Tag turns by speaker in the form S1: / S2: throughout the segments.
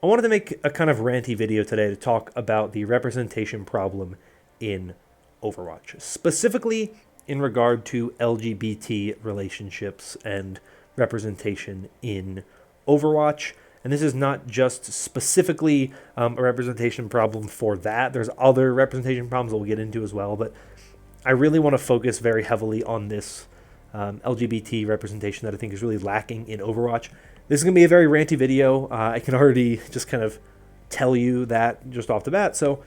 S1: I wanted to make a kind of ranty video today to talk about the representation problem in Overwatch, specifically in regard to LGBT relationships and representation in Overwatch. And this is not just specifically a representation problem for that. There's other representation problems that we'll get into as well, but I really want to focus very heavily on this LGBT representation that I think is really lacking in Overwatch. This is going to be a very ranty video. I can already just kind of tell you that just off the bat, so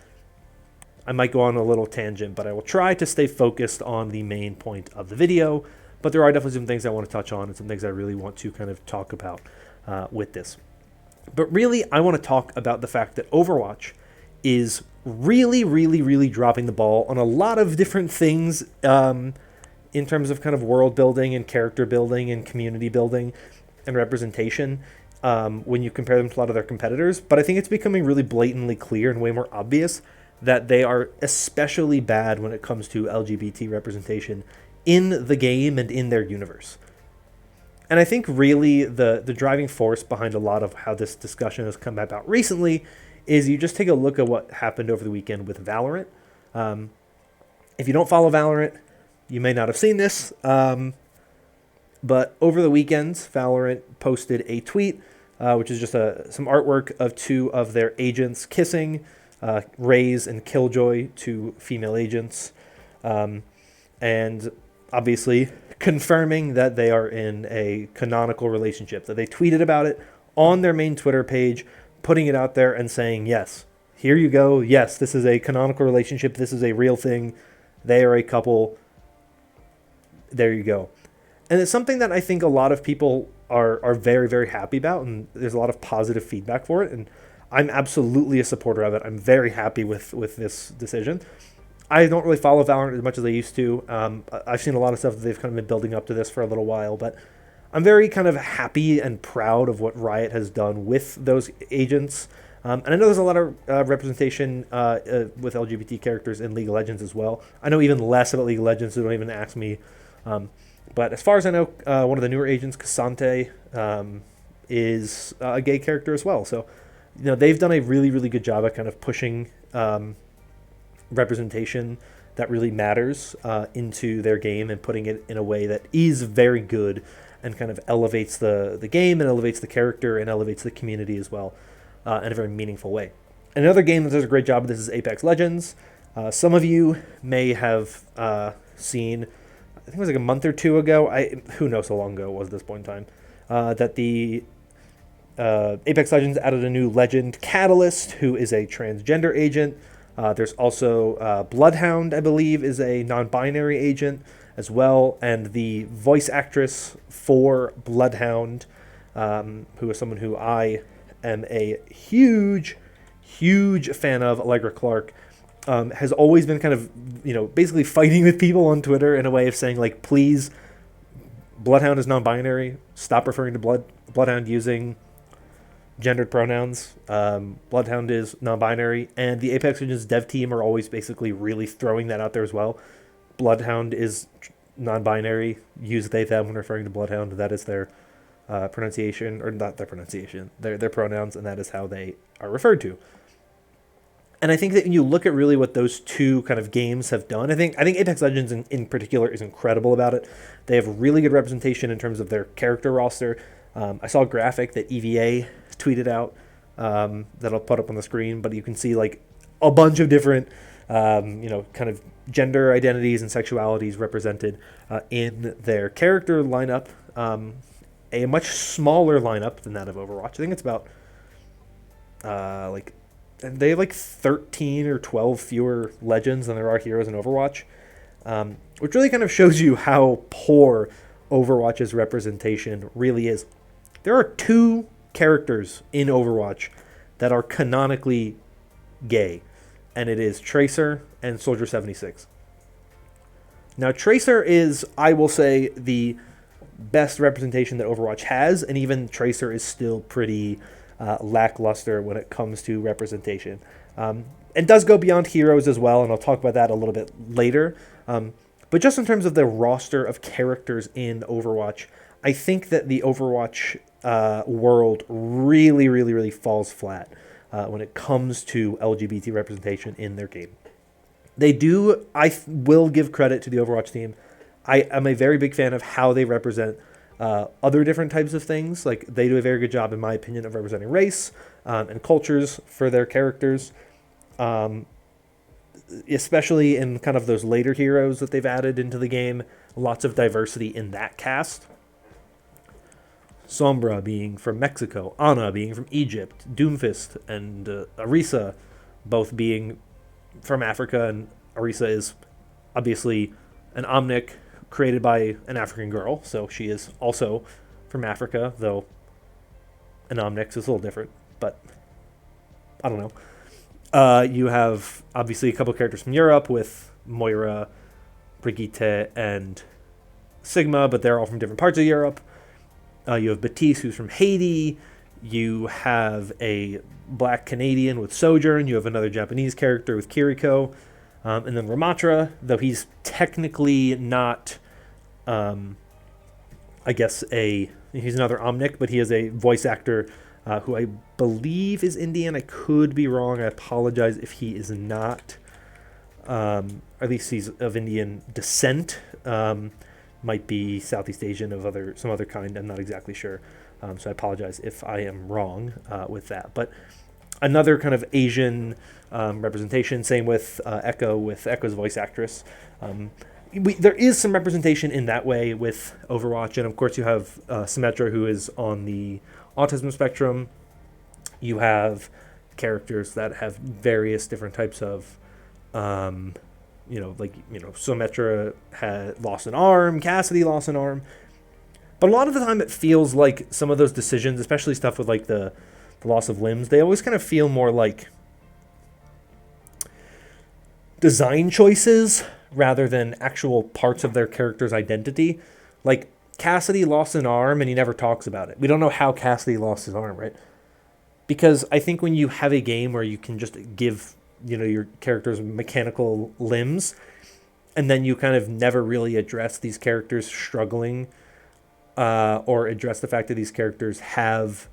S1: I might go on a little tangent, but I will try to stay focused on the main point of the video. But there are definitely some things I want to touch on and some things I really want to kind of talk about with this. But really, I want to talk about the fact that Overwatch is really dropping the ball on a lot of different things in terms of kind of world building and character building and community building and representation when you compare them to a lot of their competitors. But I think it's becoming really blatantly clear and way more obvious that they are especially bad when it comes to LGBT representation in the game and in their universe. And I think really the driving force behind a lot of how this discussion has come about recently is you just take a look at what happened over the weekend with Valorant. If you don't follow Valorant, you may not have seen this, but over the weekend, Valorant posted a tweet, which is just some artwork of two of their agents kissing, Raze and Killjoy, two female agents, and obviously confirming that they are in a canonical relationship, that they tweeted about it on their main Twitter page, putting it out there and saying, yes, here you go. Yes, this is a canonical relationship. This is a real thing. They are a couple. There you go. And it's something that I think a lot of people are very happy about, and there's a lot of positive feedback for it, and I'm absolutely a supporter of it. I'm very happy with this decision. I don't really follow Valorant as much as I used to. I've seen a lot of stuff that they've kind of been building up to this for a little while, but I'm very kind of happy and proud of what Riot has done with those agents. And I know there's a lot of representation with LGBT characters in League of Legends as well. I know even less about League of Legends, so don't even ask me. But as far as I know, one of the newer agents, Cassante, is a gay character as well. So, you know, they've done a really good job at kind of pushing representation that really matters into their game and putting it in a way that is very good and kind of elevates the game and elevates the character and elevates the community as well in a very meaningful way. Another game that does a great job of this is Apex Legends. Some of you may have seen, I think it was like a month or two ago, who knows how long ago it was at this point in time, that the Apex Legends added a new legend, Catalyst, who is a transgender agent. There's also Bloodhound, I believe, is a non-binary agent as well, and the voice actress for Bloodhound, who is someone who I am a huge fan of, Allegra Clark, has always been kind of, basically fighting with people on Twitter in a way of saying, like, please, Bloodhound is non-binary. Stop referring to Bloodhound using gendered pronouns. Bloodhound is non-binary, and the Apex Legends dev team are always basically really throwing that out there as well. Bloodhound is non-binary. Use they, them when referring to Bloodhound. That is their pronunciation, or not their pronunciation, their pronouns, and that is how they are referred to. And I think that when you look at really what those two kind of games have done, I think Apex Legends in particular is incredible about it. They have really good representation in terms of their character roster. I saw a graphic that EVA tweeted out that I'll put up on the screen, but you can see like a bunch of different, kind of gender identities and sexualities represented in their character lineup. A much smaller lineup than that of Overwatch. I think it's about they have like 13 or 12 fewer legends than there are heroes in Overwatch, which really kind of shows you how poor Overwatch's representation really is. There are two characters in Overwatch that are canonically gay, and it is Tracer and Soldier 76. Now, Tracer is, I will say, the best representation that Overwatch has, and even Tracer is still pretty lackluster when it comes to representation. It does go beyond heroes as well, and I'll talk about that a little bit later. But just in terms of the roster of characters in Overwatch, I think that the Overwatch world really, really, really falls flat when it comes to LGBT representation in their game. They do, will give credit to the Overwatch team. I am a very big fan of how they represent other different types of things. Like, they do a very good job, in my opinion, of representing race and cultures for their characters. Especially in kind of those later heroes that they've added into the game. Lots of diversity in that cast. Sombra being from Mexico, Ana being from Egypt, Doomfist and Arisa both being from Africa, and Arisa is obviously an Omnic created by an African girl, so she is also from Africa, though an Omnic is a little different, but I don't know. You have obviously a couple characters from Europe with Moira, Brigitte, and Sigma, but they're all from different parts of Europe. You have Batiste, who's from Haiti. You have a black Canadian with Sojourn. You have another Japanese character with Kiriko. And then Ramatra, though he's technically not, I guess, he's another Omnic, but he is a voice actor who I believe is Indian. I could be wrong. I apologize if he is not. At least he's of Indian descent. Might be Southeast Asian of some other kind. I'm not exactly sure. So I apologize if I am wrong with that. But another kind of Asian representation. Same with Echo, with Echo's voice actress. There is some representation in that way with Overwatch. And of course you have Symmetra, who is on the autism spectrum. You have characters that have various different types of Symmetra had lost an arm, Cassidy lost an arm. But a lot of the time it feels like some of those decisions, especially stuff with like the loss of limbs, they always kind of feel more like design choices rather than actual parts of their character's identity. Like, Cassidy lost an arm and he never talks about it. We don't know how Cassidy lost his arm, right? Because I think when you have a game where you can just give your characters mechanical limbs, and then you kind of never really address these characters struggling, or address the fact that these characters have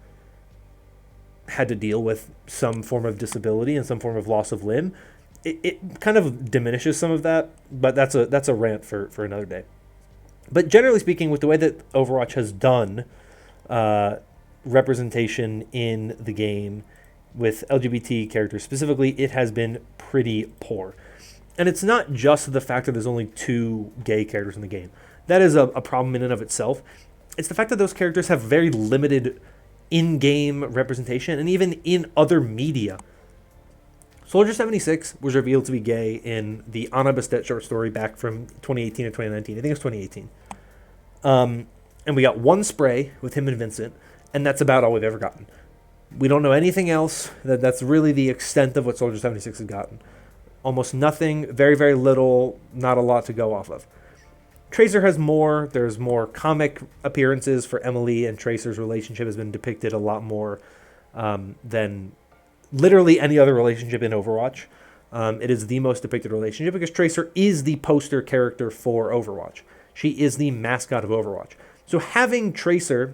S1: had to deal with some form of disability and some form of loss of limb, it kind of diminishes some of that. But that's a rant for another day. But generally speaking, with the way that Overwatch has done representation in the game, with LGBT characters specifically, it has been pretty poor. And it's not just the fact that there's only 2 gay characters in the game. That is a problem in and of itself. It's the fact that those characters have very limited in-game representation, and even in other media. Soldier 76 was revealed to be gay in the Ana Bastet short story back from 2018 or 2019. I think it's 2018. And we got one spray with him and Vincent, and that's about all we've ever gotten. We don't know anything else. That's really the extent of what Soldier 76 has gotten. Almost nothing, very, very little, not a lot to go off of. Tracer has more. There's more comic appearances for Emily, and Tracer's relationship has been depicted a lot more than literally any other relationship in Overwatch. It is the most depicted relationship because Tracer is the poster character for Overwatch. She is the mascot of Overwatch. So having Tracer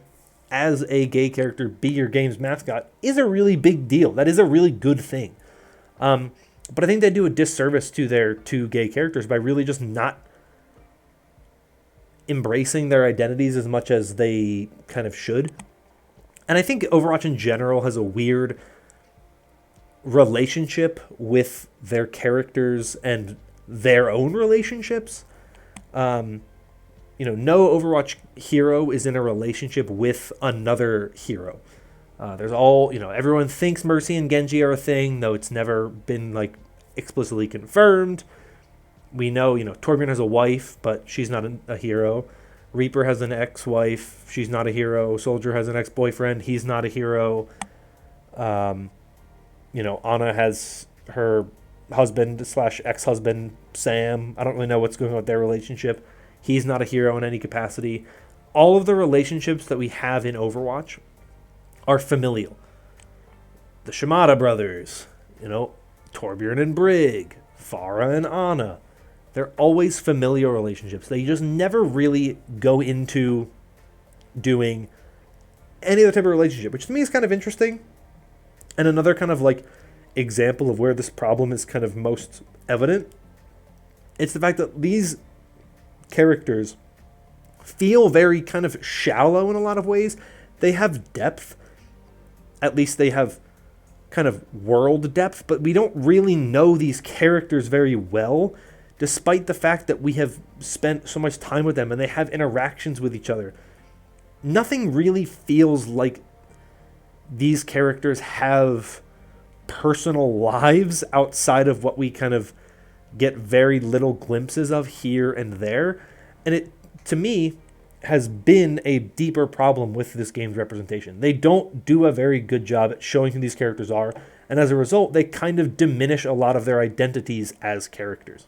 S1: as a gay character be your game's mascot is a really big deal. That is a really good thing. But I think they do a disservice to their 2 gay characters by really just not embracing their identities as much as they kind of should. And I think Overwatch in general has a weird relationship with their characters and their own relationships. No Overwatch hero is in a relationship with another hero. There's everyone thinks Mercy and Genji are a thing, though it's never been explicitly confirmed. We know, Torbjorn has a wife, but she's not a hero. Reaper has an ex-wife. She's not a hero. Soldier has an ex-boyfriend. He's not a hero. Ana has her husband/ex-husband, Sam. I don't really know what's going on with their relationship. He's not a hero in any capacity. All of the relationships that we have in Overwatch are familial. The Shimada brothers, Torbjorn and Brig, Pharah and Ana. They're always familial relationships. They just never really go into doing any other type of relationship, which to me is kind of interesting. And another kind of like example of where this problem is kind of most evident, it's the fact that these characters feel very kind of shallow in a lot of ways. They have depth. At least they have kind of world depth, but we don't really know these characters very well, despite the fact that we have spent so much time with them and they have interactions with each other. Nothing really feels like these characters have personal lives outside of what we kind of get very little glimpses of here and there. And it, to me, has been a deeper problem with this game's representation. They don't do a very good job at showing who these characters are, and as a result, they kind of diminish a lot of their identities as characters.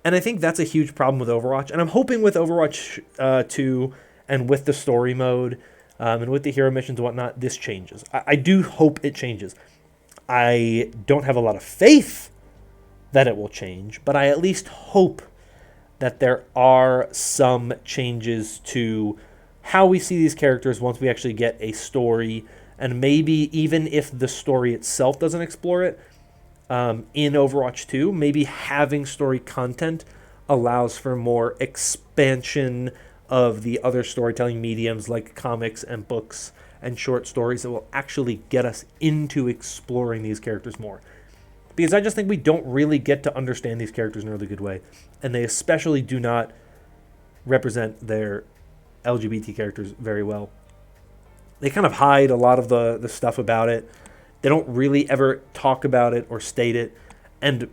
S1: And I think that's a huge problem with Overwatch, and I'm hoping with Overwatch 2 and with the story mode and with the hero missions and whatnot, this changes. I do hope it changes. I don't have a lot of faith that it will change, but I at least hope that there are some changes to how we see these characters once we actually get a story, and maybe even if the story itself doesn't explore it, in Overwatch 2, maybe having story content allows for more expansion of the other storytelling mediums like comics and books and short stories that will actually get us into exploring these characters more. Because I just think we don't really get to understand these characters in a really good way. And they especially do not represent their LGBT characters very well. They kind of hide a lot of the stuff about it. They don't really ever talk about it or state it. And,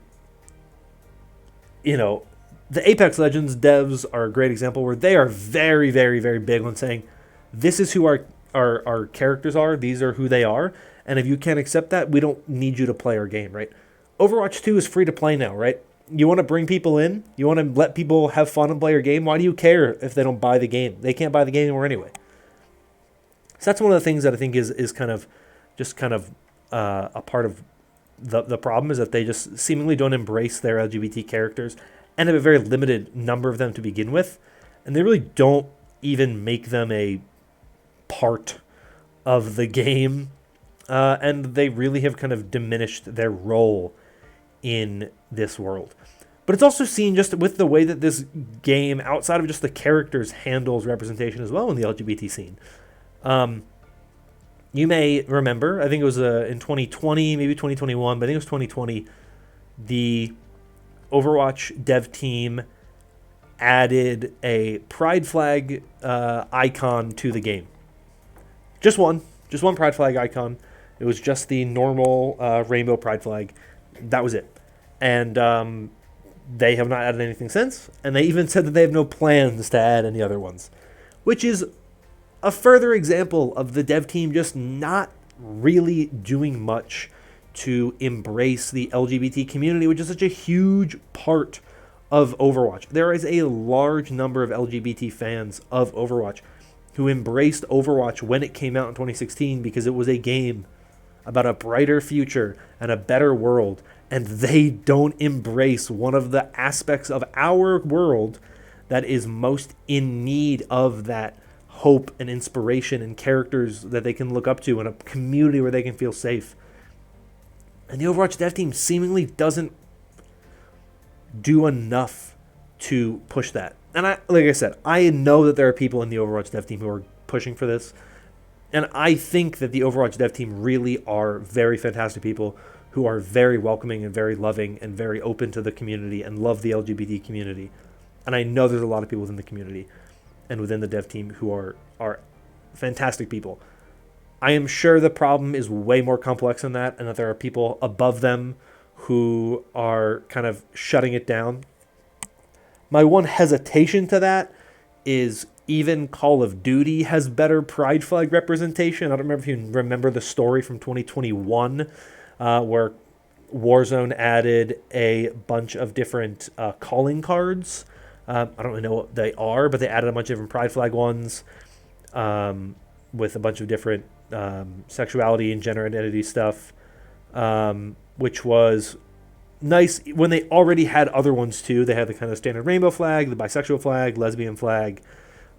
S1: you know, the Apex Legends devs are a great example where they are very, very, very big on saying, this is who our characters are. These are who they are. And if you can't accept that, we don't need you to play our game, right? Overwatch 2 is free to play now, right? You want to bring people in? You want to let people have fun and play your game? Why do you care if they don't buy the game? They can't buy the game anymore anyway. So that's one of the things that I think is kind of just kind of a part of the problem, is that they just seemingly don't embrace their LGBT characters and have a very limited number of them to begin with. And they really don't even make them a part of the game. And they really have kind of diminished their role in this world. But it's also seen just with the way that this game, outside of just the characters, handles representation as well in the LGBT scene. You may remember, I think it was in 2020, maybe 2021, but I think it was 2020, the Overwatch dev team added a pride flag icon to the game. Just one pride flag icon. It was just the normal rainbow pride flag. That was it. And they have not added anything since. And they even said that they have no plans to add any other ones. Which is a further example of the dev team just not really doing much to embrace the LGBT community, which is such a huge part of Overwatch. There is a large number of LGBT fans of Overwatch who embraced Overwatch when it came out in 2016 because it was a game about a brighter future and a better world, and they don't embrace one of the aspects of our world that is most in need of that hope and inspiration and characters that they can look up to and a community where they can feel safe. And the Overwatch dev team seemingly doesn't do enough to push that. And like I said, I know that there are people in the Overwatch dev team who are pushing for this. And I think that the Overwatch dev team really are very fantastic people who are very welcoming and very loving and very open to the community and love the LGBT community. And I know there's a lot of people within the community and within the dev team who are fantastic people. I am sure the problem is way more complex than that, and that there are people above them who are kind of shutting it down. My one hesitation to that is even Call of Duty has better pride flag representation. I don't remember if you remember the story from 2021 where Warzone added a bunch of different calling cards. I don't really know what they are, but they added a bunch of different pride flag ones with a bunch of different sexuality and gender identity stuff, which was nice when they already had other ones too. They had the kind of standard rainbow flag, the bisexual flag, lesbian flag,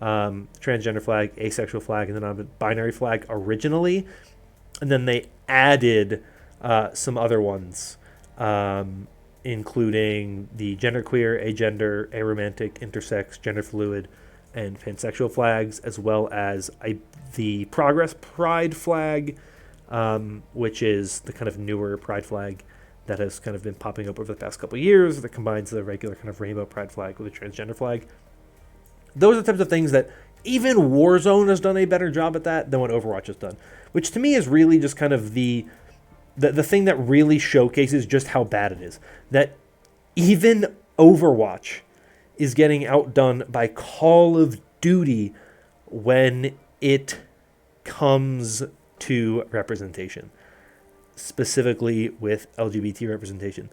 S1: transgender flag, asexual flag, and then a binary flag originally, and then they added some other ones, including the genderqueer, agender, aromantic, intersex, gender fluid, and pansexual flags, as well as the Progress Pride flag, which is the kind of newer Pride flag that has kind of been popping up over the past couple of years that combines the regular kind of rainbow Pride flag with a transgender flag. Those are the types of things that even Warzone has done a better job at that than what Overwatch has done, which to me is really just kind of the thing that really showcases just how bad it is. That even Overwatch is getting outdone by Call of Duty when it comes to representation, specifically with LGBT representation.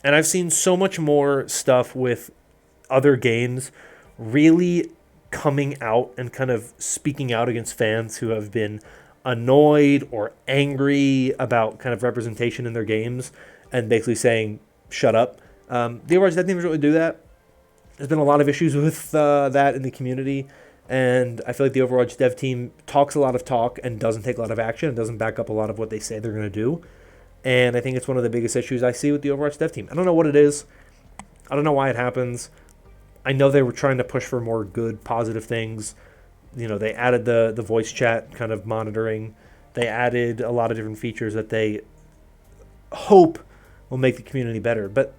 S1: And I've seen so much more stuff with other games really coming out and kind of speaking out against fans who have been annoyed or angry about kind of representation in their games and basically saying, shut up. The Overwatch dev team doesn't really do that. There's been a lot of issues with that in the community, and I feel like the Overwatch dev team talks a lot of talk and doesn't take a lot of action and doesn't back up a lot of what they say they're going to do. And I think it's one of the biggest issues I see with the Overwatch dev team. I don't know what it is. I don't know why it happens. I know they were trying to push for more good, positive things. You know, they added the voice chat kind of monitoring. They added a lot of different features that they hope will make the community better. But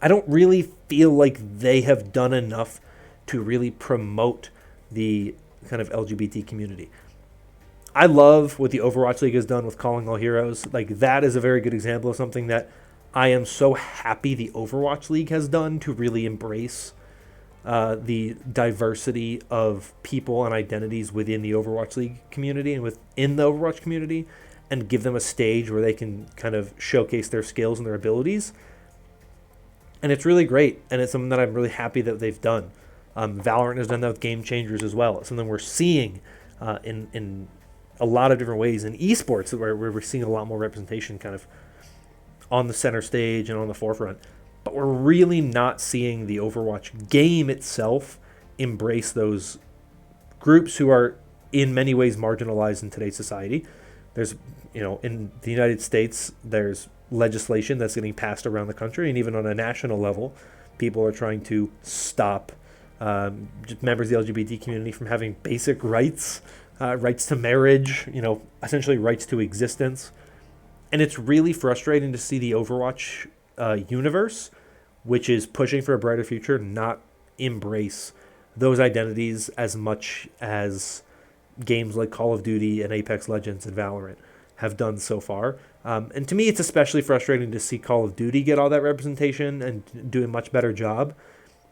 S1: I don't really feel like they have done enough to really promote the kind of LGBT community. I love what the Overwatch League has done with Calling All Heroes. Like, that is a very good example of something that I am so happy the Overwatch League has done to really embrace the diversity of people and identities within the Overwatch League community and within the Overwatch community, and give them a stage where they can kind of showcase their skills and their abilities. And it's really great, and it's something that I'm really happy that they've done. Valorant has done that with Game Changers as well. It's something we're seeing in a lot of different ways in esports, where we're seeing a lot more representation kind of on the center stage and on the forefront. But we're really not seeing the Overwatch game itself embrace those groups who are in many ways marginalized in today's society. There's, in the United States, there's legislation that's getting passed around the country, and even on a national level, people are trying to stop members of the LGBT community from having basic rights, rights to marriage, essentially rights to existence. And it's really frustrating to see the Overwatch universe, which is pushing for a brighter future, not embrace those identities as much as games like Call of Duty and Apex Legends and Valorant have done so far. And to me, it's especially frustrating to see Call of Duty get all that representation and do a much better job.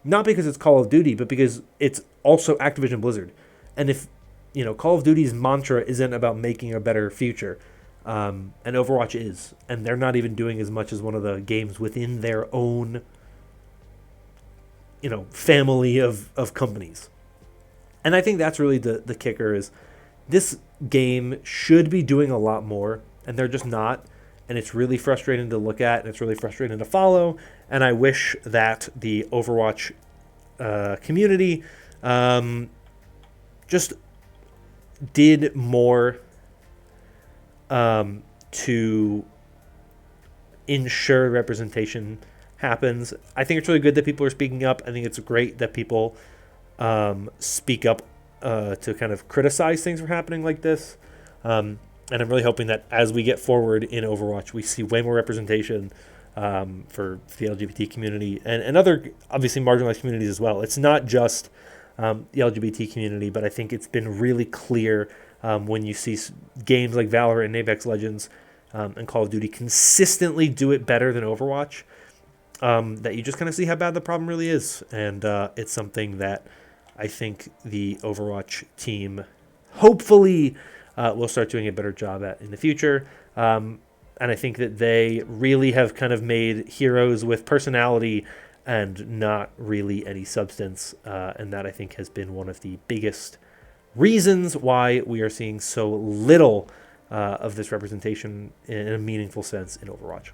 S1: Not because it's Call of Duty, but because it's also Activision Blizzard. And if, Call of Duty's mantra isn't about making a better future, and Overwatch is, and they're not even doing as much as one of the games within their own, family of companies. And I think that's really the kicker is this game should be doing a lot more, and they're just not. And it's really frustrating to look at, and it's really frustrating to follow. And I wish that the Overwatch community just did more to ensure representation happens. I think it's really good that people are speaking up. I think it's great that people speak up to kind of criticize things from happening like this. And I'm really hoping that as we get forward in Overwatch, we see way more representation for the LGBT community and other, obviously, marginalized communities as well. It's not just the LGBT community, but I think it's been really clear when you see games like Valorant and Apex Legends and Call of Duty consistently do it better than Overwatch, that you just kind of see how bad the problem really is. And it's something that I think the Overwatch team hopefully will start doing a better job at in the future. And I think that they really have kind of made heroes with personality and not really any substance. And that, I think, has been one of the biggest reasons why we are seeing so little of this representation in a meaningful sense in Overwatch.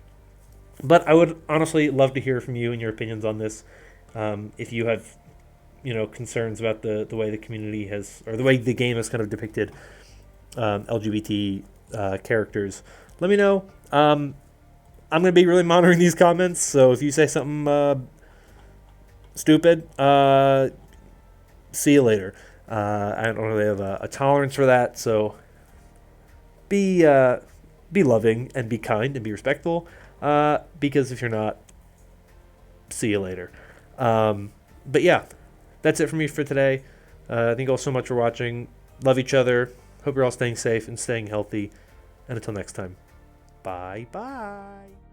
S1: But I would honestly love to hear from you and your opinions on this. If you have concerns about the way the community has, or the way the game has kind of depicted LGBT characters, let me know. I'm going to be really monitoring these comments, so if you say something stupid, see you later. I don't really have a tolerance for that, so be loving and be kind and be respectful, because if you're not, see you later. But yeah, that's it for me for today. Thank you all so much for watching. Love each other. Hope you're all staying safe and staying healthy. And until next time, bye bye.